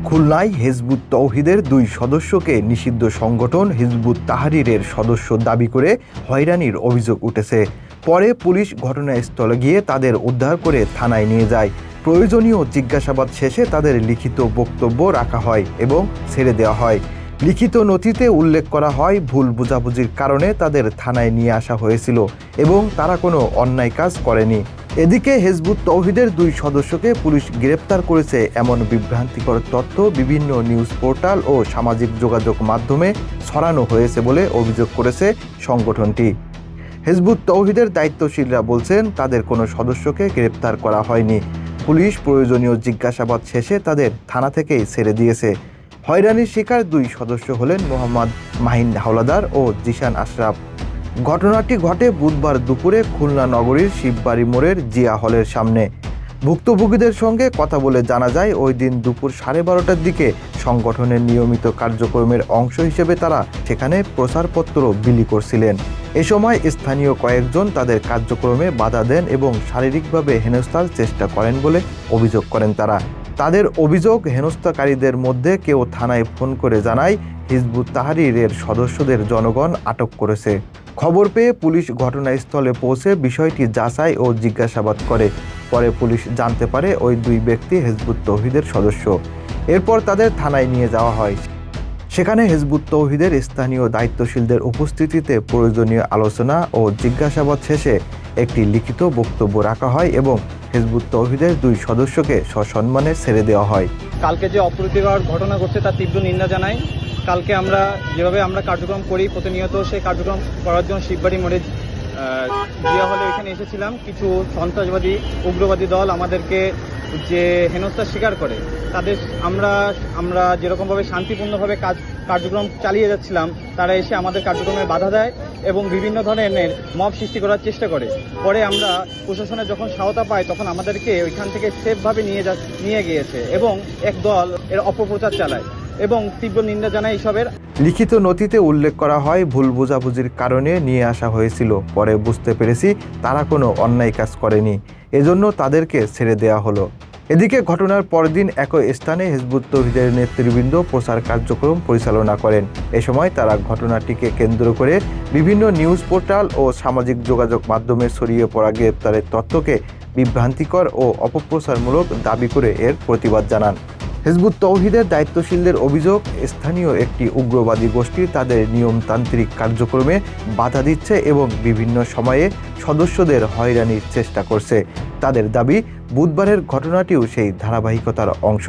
খুলনায় হিজবুত তৌহিদের দুই সদস্যকে নিষিদ্ধ সংগঠন হিজবুত তাহরীরের সদস্য দাবি করে হয়রানির অভিযোগ উঠেছে। পরে পুলিশ ঘটনাস্থলে গিয়ে তাদের উদ্ধার করে থানায় নিয়ে যায়। প্রয়োজনীয় জিজ্ঞাসাবাদ শেষে তাদের লিখিত বক্তব্য রাখা হয় এবং ছেড়ে দেওয়া হয়। লিখিত নথিতে উল্লেখ করা হয়, ভুল বোঝাবুঝির কারণে তাদের থানায় নিয়ে আসা হয়েছিল এবং তারা কোনো অন্যায় কাজ করেনি। এদিকে হিজবুত তৌহিদের দুই সদস্যকে পুলিশ গ্রেপ্তার করেছে এমন বিভ্রান্তিকর তথ্য বিভিন্ন নিউজ পোর্টাল ও সামাজিক যোগাযোগ মাধ্যমে ছড়ানো হয়েছে বলে অভিযোগ করেছে সংগঠনটি। হিজবুত তৌহিদের দায়িত্বশীলরা বলছেন, তাদের কোনো সদস্যকে গ্রেপ্তার করা হয়নি। পুলিশ প্রয়োজনীয় জিজ্ঞাসাবাদ শেষে তাদের থানা থেকেই ছেড়ে দিয়েছে। হয়রানির শিকার দুই সদস্য হলেন মোহাম্মদ মাহিন হাওলাদার ও জিশান আশরাফ। ঘটনাটি ঘটে বুধবার দুপুরে খুলনা নগরীর শিববাড়ি মোড়ের জিয়া হলের সামনে। ভুক্তভোগীদের সঙ্গে কথা বলে জানা যায়, ওই দিন দুপুর 12:30টার দিকে সংগঠনের নিয়মিত কার্যক্রমের অংশ হিসেবে তারা সেখানে প্রচারপত্র বিলি করছিলেন। এ সময় স্থানীয় কয়েকজন তাদের কার্যক্রমে বাধা দেন এবং শারীরিকভাবে হেনস্থার চেষ্টা করেন বলে অভিযোগ করেন তারা। তাদের অভিযোগ, হেনস্থাকারীদের মধ্যে কেউ থানায় ফোন করে জানায়, হিজবুত তাহরীরের সদস্যদের জনগণ আটক করেছে। খবর পেয়ে পুলিশ ঘটনাস্থলে পৌঁছে বিষয়টি যাচাই ও জিজ্ঞাসাবাদ করে। পরে পুলিশ জানতে পারে ওই দুই ব্যক্তি হিজবুত তৌহিদের সদস্য। এরপর তাদের থানায় নিয়ে যাওয়া হয়। সেখানে হিজবুত তৌহিদের স্থানীয় দায়িত্বশীলদের উপস্থিতিতে প্রয়োজনীয় আলোচনা ও জিজ্ঞাসাবাদ শেষে একটি লিখিত বক্তব্য রাখা হয় এবং হিজবুত তৌহিদের দুই সদস্যকে সসম্মানে ছেড়ে দেওয়া হয়। কালকে যে অপ্রীতিকর ঘটনা ঘটছে তার তীব্র নিন্দা জানাই। কালকে আমরা যেভাবে কার্যক্রম করি প্রতিনিয়ত, সেই কার্যক্রম করার জন্য শিববাড়ি মোড়ে জিয়া হলে এখানে এসেছিলাম। কিছু সন্ত্রাসবাদী উগ্রবাদী দল আমাদেরকে যে হেনস্থার শিকার করে, তাদের আমরা যেরকমভাবে শান্তিপূর্ণভাবে কার্যক্রম চালিয়ে যাচ্ছিলাম, তারা এসে আমাদের কার্যক্রমে বাধা দেয় এবং বিভিন্ন ধরনের মব সৃষ্টি করার চেষ্টা করে। পরে আমরা প্রশাসনের যখন সহায়তা পাই তখন আমাদেরকে ওইখান থেকে সেফভাবে নিয়ে গিয়েছে এবং এক দল এর অপপ্রচার চালায় এবং তীব্র নিন্দা জানায় এসবের। লিখিত নথিতে উল্লেখ করা হয়, ভুল বোঝাবুঝির কারণে নিয়ে আসা হয়েছিল। পরে বুঝতে পেরেছি তারা কোনো অন্যায় কাজ করেনি, এজন্য তাদেরকে ছেড়ে দেওয়া হলো। এদিকে ঘটনার পরদিন একই স্থানে হিজবুত তৌহিদের নেতৃবৃন্দ প্রচার কার্যক্রম পরিচালনা করেন। এ সময় তারা ঘটনাটিকে কেন্দ্র করে বিভিন্ন নিউজ পোর্টাল ও সামাজিক যোগাযোগ মাধ্যমে ছড়িয়ে পড়া গ্রেপ্তারের তথ্যকে বিভ্রান্তিকর ও অপপ্রচারমূলক দাবি করে এর প্রতিবাদ জানান। হিজবুত তৌহিদের দায়িত্বশীলদের অভিযোগ, স্থানীয় একটি উগ্রবাদী গোষ্ঠী তাদের নিয়মতান্ত্রিক কার্যক্রমে বাধা দিচ্ছে এবং বিভিন্ন সময়ে সদস্যদের হয়রানির চেষ্টা করছে। তাদের দাবি, বুধবারের ঘটনাটিও সেই ধারাবাহিকতার অংশ।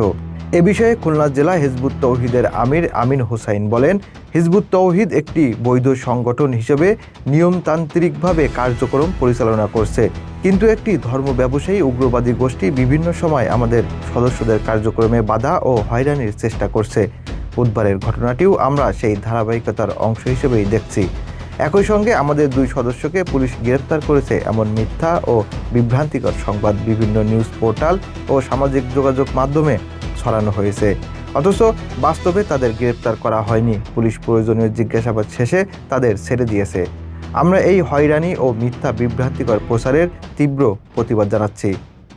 এ বিষয়ে খুলনা জেলা হিজবুত তৌহিদের আমির আমিন হোসাইন বলেন, হিজবুত তৌহিদ একটি বৈধ সংগঠন হিসেবে নিয়মতান্ত্রিকভাবে কার্যক্রম পরিচালনা করছে, কিন্তু একটি ধর্ম ব্যবসায়ী উগ্রবাদী গোষ্ঠী বিভিন্ন সময় আমাদের সদস্যদের কার্যক্রমে বাধা ও হয়রানির চেষ্টা করছে। বুধবারের ঘটনাটিও আমরা সেই ধারাবাহিকতার অংশ হিসেবেই দেখছি। একই সঙ্গে আমাদের দুই সদস্যকে পুলিশ গ্রেপ্তার করেছে এমন মিথ্যা ও বিভ্রান্তিকর সংবাদ বিভিন্ন নিউজ পোর্টাল ও সামাজিক যোগাযোগ মাধ্যমে ছড়ানো হয়েছে, অথচ বাস্তবে তাদের গ্রেপ্তার করা হয়নি। পুলিশ প্রয়োজনীয় জিজ্ঞাসাবাদ শেষে তাদের ছেড়ে দিয়েছে। আমরা এই হয়রানি ও মিথ্যা বিভ্রান্তিকর প্রচারের তীব্র প্রতিবাদ জানাচ্ছি।